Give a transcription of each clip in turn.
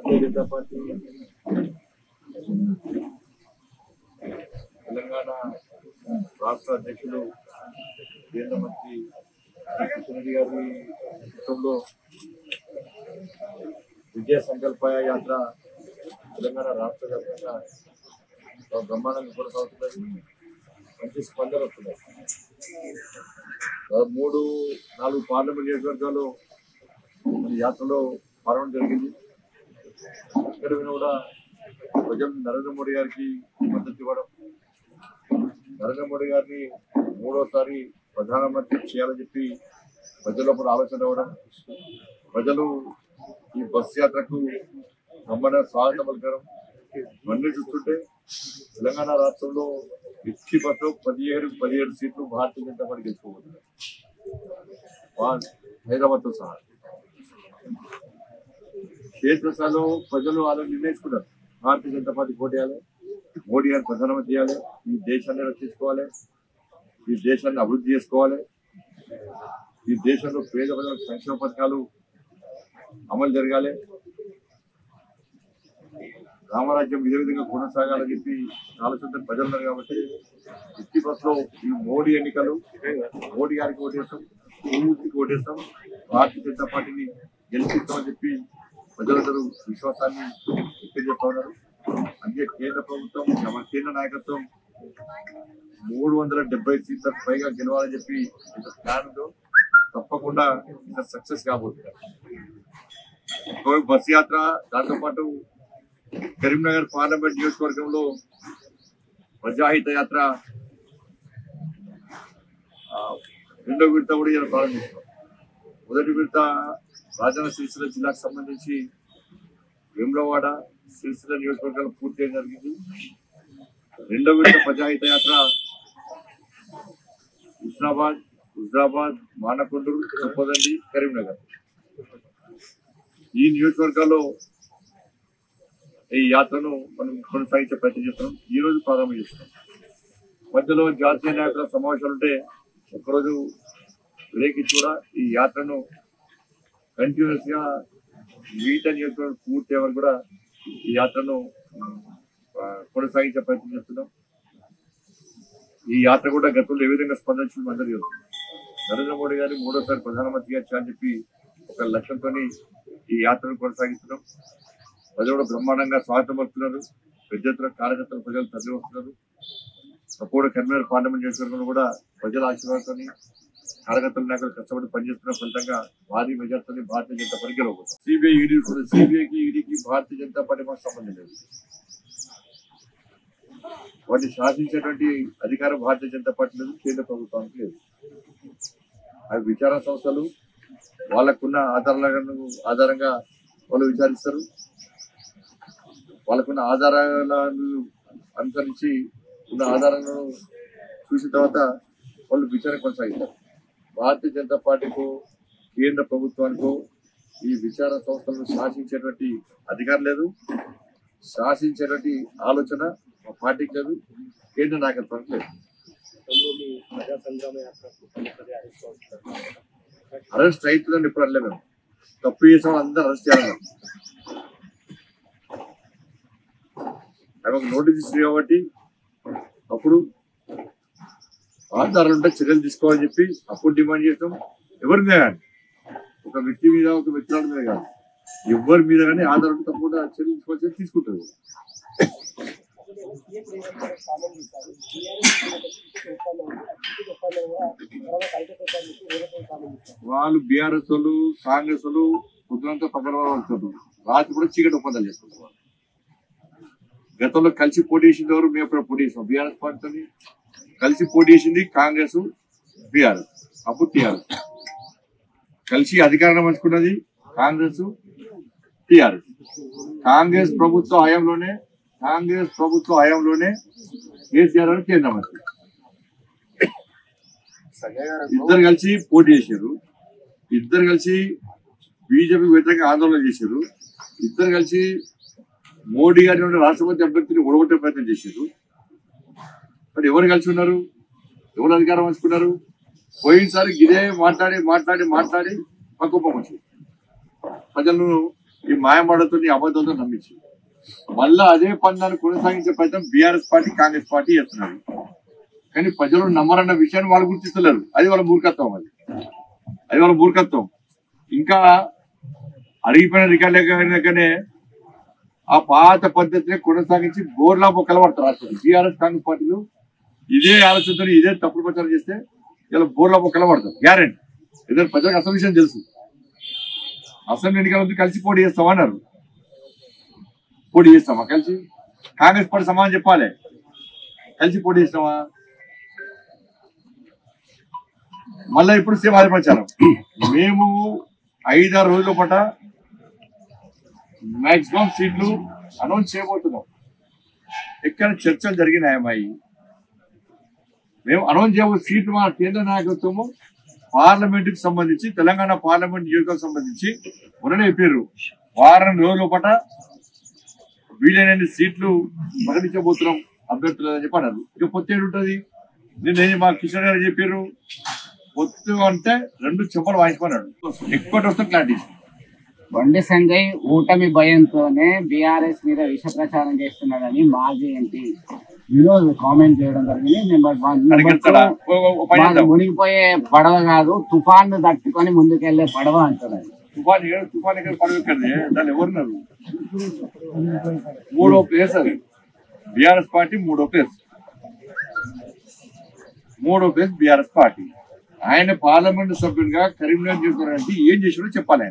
Bharatiya Janata party Telangana राष्ट्र अध्यक्षులు కేంద్ర మంత్రి కిషన్ రెడ్డి గారి నేతృత్వంలో విజయ సంకల్ప యాత్ర తెలంగాణ రాష్ట్ర వ్యాప్తంగా బ్రహ్మాండంగా కొనసాగుతున్నది. మంచి స్పందన వస్తున్నది. 3-4 పార్లమెంట్ నియోజకవర్గాల్లో యాత్రలో పాల్గొనడం జరిగింది. ఇక్కడ కూడా ప్రజలు నరేంద్ర మోడీ గారికి మద్దతు ఇవ్వడం, నరేంద్ర మోడీ గారిని మూడోసారి ప్రధానమంత్రి చేయాలని చెప్పి ప్రజల్లో కూడా ఆలోచన రావడం, ప్రజలు ఈ బస్ యాత్రకు బ్రహ్మాండ స్వాగతం పలకడం ఇవన్నీ చూస్తుంటే తెలంగాణ రాష్ట్రంలో 17 సీట్లు భారతీయ జనతా పార్టీ గెలుచుకోబోతున్నారు, హైదరాబాద్ తో సహా. క్షేత్రస్థాయిలో ప్రజలు అలా నిర్ణయించుకున్నారు, భారతీయ జనతా పార్టీ పోటీయాలి, మోడీ గారిని ప్రధానమంత్రి చేయాలి, ఈ దేశాన్ని రక్షించుకోవాలి, ఈ దేశాన్ని అభివృద్ధి చేసుకోవాలి, ఈ దేశంలో పేద ప్రజలకు సంక్షేమ పథకాలు అమలు జరగాలి, రామరాజ్యం ఇదే విధంగా కొనసాగాలని చెప్పి ఆలోచన ప్రజలు ఉన్నారు. కాబట్టి 50% ఈ మోడీ ఎన్నికలు మోడీ గారికి ఓటేస్తాం, పూర్తికి ఓటేస్తాం, భారతీయ జనతా పార్టీని గెలిపిస్తామని చెప్పి ప్రజలందరూ విశ్వాసాన్ని వ్యక్తం చేస్తా ఉన్నారు. అందుకే కేంద్ర ప్రభుత్వం, కేంద్ర నాయకత్వం 370 సీట్లకు పైగా గెలవాలని చెప్పి ప్లాన్తో తప్పకుండా ఇంకా సక్సెస్ కాబోతున్నారు. బస్ యాత్ర, దాంతో పాటు కరీంనగర్ పార్లమెంట్ నియోజకవర్గంలో ప్రజాహిత యాత్ర రెండో విడత కూడా ఇలా ప్రారంభిస్తాం. మొదటి విడత రాజన్న సిరిసిల్ల జిల్లాకు సంబంధించి వేములవాడ, సిరిసిల్ల నియోజకవర్గాలు పూర్తి చేయడం జరిగింది. రెండో విడత ప్రజాహిత యాత్ర హుజరాబాద్, మానకొండూరు, చొప్పదండి, కరీంనగర్ ఈ నియోజకవర్గాల్లో ఈ యాత్రను మనం కొనసాగించే ప్రయత్నం చేస్తున్నాం. ఈ రోజు ప్రారంభం చేస్తున్నాం. మధ్యలో జాతీయ నాయకుల సమావేశాలు ఉంటే ఒకరోజు బ్రేక్ ఇచ్చి కూడా ఈ యాత్రను కంటిన్యూస్ గా మిగతా నియోజకవర్గం పూర్తి అయ్యే కూడా ఈ యాత్రను కొనసాగించే ప్రయత్నం చేస్తున్నాం. ఈ యాత్ర కూడా గతంలో ఏ విధంగా స్పందించింది అందరూ తెలుసు. నరేంద్ర మోడీ గారిని మూడోసారి ప్రధానమంత్రిగా చేయాలని చెప్పి ఒక లక్ష్యంతో ఈ యాత్రను కొనసాగిస్తున్నాం. ప్రజలు కూడా బ్రహ్మాండంగా స్వాగతం పడుతున్నారు. పెద్ద ఎత్తున కార్యకర్తలు ప్రజలు తరలి వస్తున్నారు. తప్పుడు కరీంనగర్ పార్లమెంట్ నియోజకవర్గంలో కూడా ప్రజల ఆశీర్వాదంతో కార్యకర్తల నాయకులు కష్టపడి పనిచేస్తున్న ఫలితంగా భారీ మెజార్టీతో భారతీయ జనతా పార్టీ గెలవబోతుంది. సిబిఐకి ఈడీకి భారతీయ జనతా పార్టీ మాకు సంబంధం లేదు. వాటిని శాసించేటువంటి అధికారం భారతీయ జనతా పార్టీ లేదు, కేంద్ర ప్రభుత్వానికి లేదు. అవి విచారణ సంస్థలు వాళ్ళకున్న ఆధారంగా వాళ్ళు విచారిస్తారు. వాళ్ళకున్న ఆధారాలను అనుసరించి ఉన్న ఆధారాలను చూసిన తర్వాత వాళ్ళు విచారణ కొనసాగిస్తారు. భారతీయ జనతా పార్టీకో కేంద్ర ప్రభుత్వానికో ఈ విచారణ సంస్థలను శాసించేటువంటి అధికారం లేదు, శాసించేటువంటి ఆలోచన మా పార్టీకి లేదు, కేంద్ర నాయకత్వానికి లేదు. అరెస్ట్ అవుతుందని ఎప్పుడు అనలే. మేము తప్పు చేసిన వాళ్ళు అందరూ అరెస్ట్ చేయాలి. ఒక నోటీస్ ఇచ్చింది కాబట్టి అప్పుడు ఆధారాలు ఉంటే చర్యలు తీసుకోవాలని చెప్పి అప్పుడు డిమాండ్ చేస్తాం. ఎవరి మీద కానీ, ఒక వ్యక్తి మీద, ఒక వ్యక్తుల మీద కాదు, ఎవరి మీద కానీ ఆధారాలు తప్పకుండా చర్యలు తీసుకోవాల్సి తీసుకుంటారు. వాళ్ళు బీఆర్ఎస్ వాళ్ళు, కాంగ్రెస్ వాళ్ళు పొద్దునంతా పగలవాళ్ళు, రాత్రి కూడా చీకటి ఒప్పందాలు చేసుకుంటారు. గతంలో కలిసి పోటీ చేసింది ఎవరు? మేము అప్పుడు పోటీ చేసాం. బీఆర్ఎస్ పార్టీతో కలిసి పోటీ చేసింది కాంగ్రెస్, బీఆర్ఎస్, అప్పుడు టీఆర్ఎస్. కలిసి అధికారాన్ని పంచుకున్నది కాంగ్రెస్, టీఆర్ఎస్. కాంగ్రెస్ ప్రభుత్వ హయాంలోనే కేసీఆర్ అని కేంద్ర మంత్రి ఇద్దరు కలిసి పోటీ చేశారు. ఇద్దరు కలిసి బీజేపీ వ్యతిరేకంగా ఆందోళన చేశారు. ఇద్దరు కలిసి మోడీ గారి రాష్ట్రపతి అభ్యర్థిని ఓడగొట్టే ప్రయత్నం చేశారు. మరి ఎవరు కలిసి ఉన్నారు? ఎవరు అధికారం పంచుకున్నారు? పోయినసారి ఇదే మాట్లాడి పక్కపం వచ్చింది. ప్రజలను ఈ మాయమాటతో అబద్ధాలతో నమ్మించి మళ్ళా అదే పందాన్ని కొనసాగించే ప్రయత్నం బీఆర్ఎస్ పార్టీ కాంగ్రెస్ పార్టీ చేస్తున్నారు. కానీ ప్రజలు నమ్మరన్న విషయాన్ని వాళ్ళు గుర్తిస్తున్నారు. అది వాళ్ళ మూర్ఖత్వం. అది వాళ్ళ మూర్ఖత్వం. ఇంకా అరిగిపోయిన రికార్డులనే ఆ పాత పద్ధతిని కొనసాగించి బోర్లా కలబడతారు రాష్ట్రంలో. బీఆర్ఎస్ కాంగ్రెస్ పార్టీలు ఇదే ఆలోచనతో ఇదే తప్పుడు ప్రచారం చేస్తే ఇలా బోర్లా కలబడతారు గ్యారెంటీ. ఏదైనా ప్రజలకు అసలు విషయం తెలుసు. అసెంబ్లీ ఎన్నికల కలిసి పోటీ చేస్తామన్నారు. పోటీ చేస్తామా కలిసి? కాంగ్రెస్ పార్టీ సమాధానం చెప్పాలి. కలిసి పోటీ చేస్తామా? మళ్ళా ఇప్పుడు సేమ్ అదే ప్రచారం. మేము 5-6 రోజుల పాట మాక్సిమం సీట్లు అనౌన్స్ చేయబోతున్నాం. ఎక్కడ చర్చలు జరిగినాయమ్మాయి. మేము అనౌన్స్ చేయబో సీట్లు మా కేంద్ర నాయకత్వము పార్లమెంటుకి సంబంధించి తెలంగాణ పార్లమెంట్ నియోజకవర్గం సంబంధించి మొన్ననే చెప్పారు. వారం రోజుల పాట వీలైన సీట్లు ప్రకటించబోతున్నాం అభ్యర్థులు అని చెప్పి అన్నారు. ఇక పొత్తు ఉంటుంది. నేను మా కిషన్ గారు చెప్పారు పొత్తు అంటే 2 చెంపలు వాయించుకున్నాడు. ఎక్కువ వస్తే క్లారిటీ. బండి సంజయ్ ఓటమి భయంతోనే బీఆర్ఎస్ మీద విష ప్రచారం చేస్తున్నాడని మాజీ ఎంపీ వినోద్ కామెంట్ చేయడం జరిగింది. మునిగిపోయే పడవ కాదు, తుఫాన్ తట్టుకొని ముందుకెళ్లే పడవ అంటున్నాడు. తుఫాన్ ఎక్కడ పడవ ఎక్కడిది? దాన్ని ఎవరున్నారు? 3వ ప్లేస్ అది. బీఆర్ఎస్ పార్టీ 3వ ప్లేస్. 3వ ప్లేస్ బీఆర్ఎస్ పార్టీ. ఆయన పార్లమెంటు సభ్యునిగా కరీంనగర్ నియోజకవర్గానికి ఏం చేసాడో చెప్పాలి.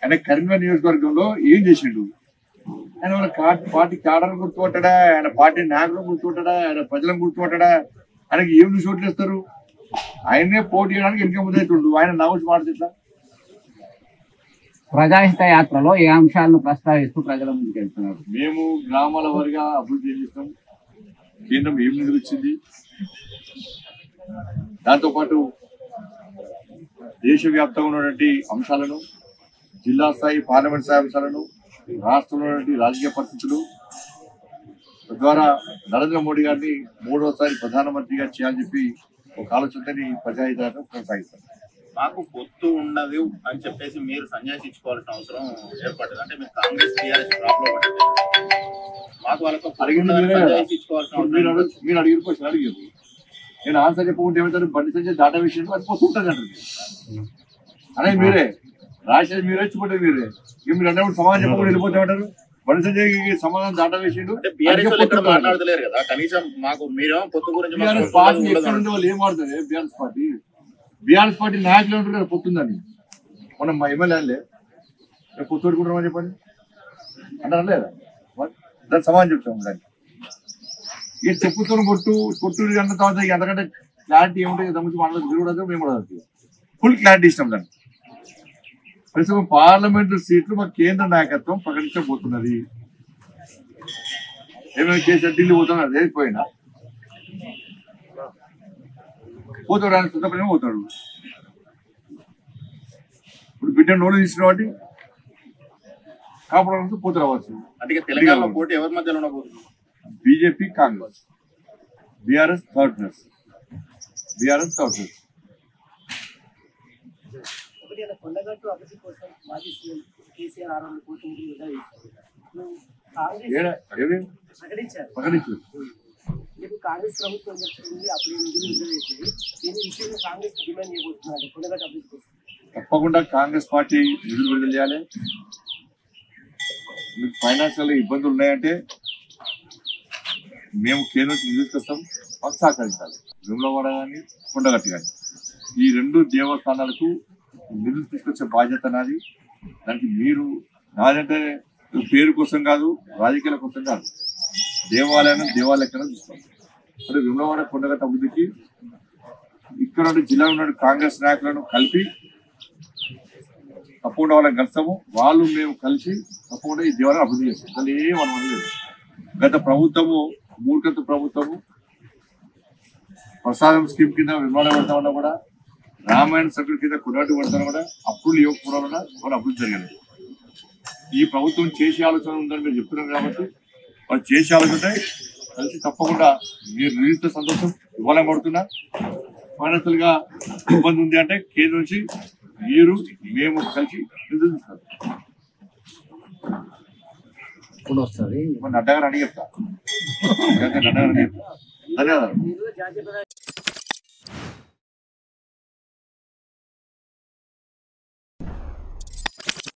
ఆయన కరీంనగర్ నియోజకవర్గంలో ఏం చేసిండు? ఆయన వాళ్ళ పార్టీ క్యాడర్ను గుర్తుపట్టాడా? ఆయన పార్టీ నాయకులను గుర్తుపట్టాడా? ఆయన ప్రజలను గుర్తుపట్టాడా? ఆయనకి ఏం చోట్లు ఇస్తారు? ఆయన్నే పోటీ చేయడానికి వెనుక ముందైతుండు. ఆయన నావచ్చి మాట్లాడుతూ ఇట్లా ప్రజాహిత యాత్రలో ఏ అంశాలను ప్రస్తావిస్తూ ప్రజల ముందుకు వెళ్తున్నారు. మేము గ్రామాల వారిగా అభివృద్ధి చేస్తాం. కేంద్రం ఏం నిధులు ఇచ్చింది, దాంతోపాటు దేశవ్యాప్తంగా ఉన్నటువంటి అంశాలను, జిల్లా స్థాయి పార్లమెంట్ స్థాయి అంశాలను, రాష్ట్రంలో ఉన్నటువంటి రాజకీయ పరిస్థితులు తద్వారా నరేంద్ర మోడీ గారిని 3వసారి ప్రధానమంత్రిగా చేయాలని చెప్పి ఒక ఆలోచనని ప్రజాహితాన్ని కొనసాగిస్తారు. మాకు పొత్తు ఉండదు అని చెప్పేసి మీరు సన్యాసించుకోవాల్సిన అవసరం ఏర్పడింది. అంటే మీరు కాంగ్రెస్ టీఆర్ఎస్ డ్రాప్ లో పడ్డారు. మాకు వాళ్ళకు మీరు అడిగిన క్వశ్చన్ అడిగారు. నేను ఆన్సర్ చెప్పకుంటే ఏమంటారు? బండి సంజయ్ దాటా విషయంలో అది పోతుంటుంది అంటారు. అనేది మీరే రాసేది మీరే, చూపండి మీరే. మీరు అన్నప్పుడు సమాధానం చెప్పకుండా వెళ్ళిపోతే ఏమంటారు? బండి సంజయ్ సమాధానం దాటా విషయంలో మాట్లాడతలేరు కదా. కనీసం మాకు మీరేమో పొత్తు గురించి బీఆర్ఎస్ పార్టీ ఎక్కడ ఉండే వాళ్ళు ఏం ఆడుతుంది? బీఆర్ఎస్ పార్టీ నాయకులు ఉంటారు కదా పొత్తుందని. మనం మా ఎమ్మెల్యేలే పొత్తు పెట్టుకుంటామని చెప్పండి అంటారా లేదా? దాన్ని సమాధానం చెప్తాం. దాన్ని ఇక చెప్పుతో కొట్టు అన్న తర్వాత ఎంతకంటే క్లారిటీ ఏముంటుంది? దాని గురించి మాట్లాడదు. మీరు కూడా మేము కూడా ఫుల్ క్లారిటీ ఇస్తాం. దాన్ని ప్రస్తుతం పార్లమెంటు సీట్లు మా కేంద్ర నాయకత్వం ప్రకటించబోతున్నది. ఏమైనా కేసీఆర్ ఢిల్లీ పోతున్నారు, లేకపోయినా పోతాడు. ఆయన సుతపడిన పోతాడు. ఇప్పుడు బిడ్డ నోరు తీసిన వాటి కాపాడు పోతు రావచ్చు. అంటే తెలంగాణలో పోటీ ఎవరి మధ్యలో ఉండబోతుంది? BJP Congress. BRS third place. ప్రకటించారు. కాంగ్రెస్ ప్రభుత్వం చెప్తుంది అప్పుడు కాంగ్రెస్ డిమాండ్ చేయబోతున్నారు కొండగట్టు అభివృద్ధి కోసం. తప్పకుండా కాంగ్రెస్ పార్టీ నిధులు విడుదల చేయాలి. మీకు ఫైనాన్షియల్ ఇబ్బందులు ఉన్నాయంటే మేము కేంద్రం నుంచి నిధులు తెస్తాం, మాకు సహకరించాలి. వేములవాడ కానీ కొండగట్టు కానీ ఈ 2 దేవస్థానాలకు నిధులు తీసుకొచ్చే బాధ్యత నాది. దానికి మీరు నాదంటే పేరు కోసం కాదు, రాజకీయాల కోసం కాదు, దేవాలయం చూస్తాం. అంటే వేములవాడ కొండగట్టు అభివృద్ధికి ఇక్కడ జిల్లాలో ఉన్న కాంగ్రెస్ నాయకులను కలిపి తప్పకుండా వాళ్ళని కలుస్తాము. వాళ్ళు మేము కలిసి తప్పకుండా ఈ దేవాలయం అభివృద్ధి చేస్తాం. అసలు ఏమనం లేదు. గత ప్రభుత్వము మూర్ఖత ప్రభుత్వము ప్రసాదం స్కీమ్ కింద విమానం పెడతామన్నా కూడా, రామాయణ సర్కిల్ కింద కొడాటు పెడతామన్నా కూడా అప్పుడు ఇవ్వకపోవడం వాళ్ళు అభివృద్ధి జరిగింది. ఈ ప్రభుత్వం చేసే ఆలోచన ఉందని మీరు చెప్తున్నారు కాబట్టి వాళ్ళు చేసే ఆలోచన కలిసి తప్పకుండా మీరు నిలిస్తే సంతోషం. ఇవ్వాలని పడుతున్నా. ఫైనాన్షియల్ గా ఇబ్బంది ఉంది అంటే కేంద్రం నుంచి మీరు మేము కలిసి నిధులు తీసుకుంటాం. ఇప్పుడు వస్తుంది మరి నడ్డగారు అని చెప్తా, నడ్డగారు అని చెప్తా. ధన్యవాదాలు. మీరు జాతీయ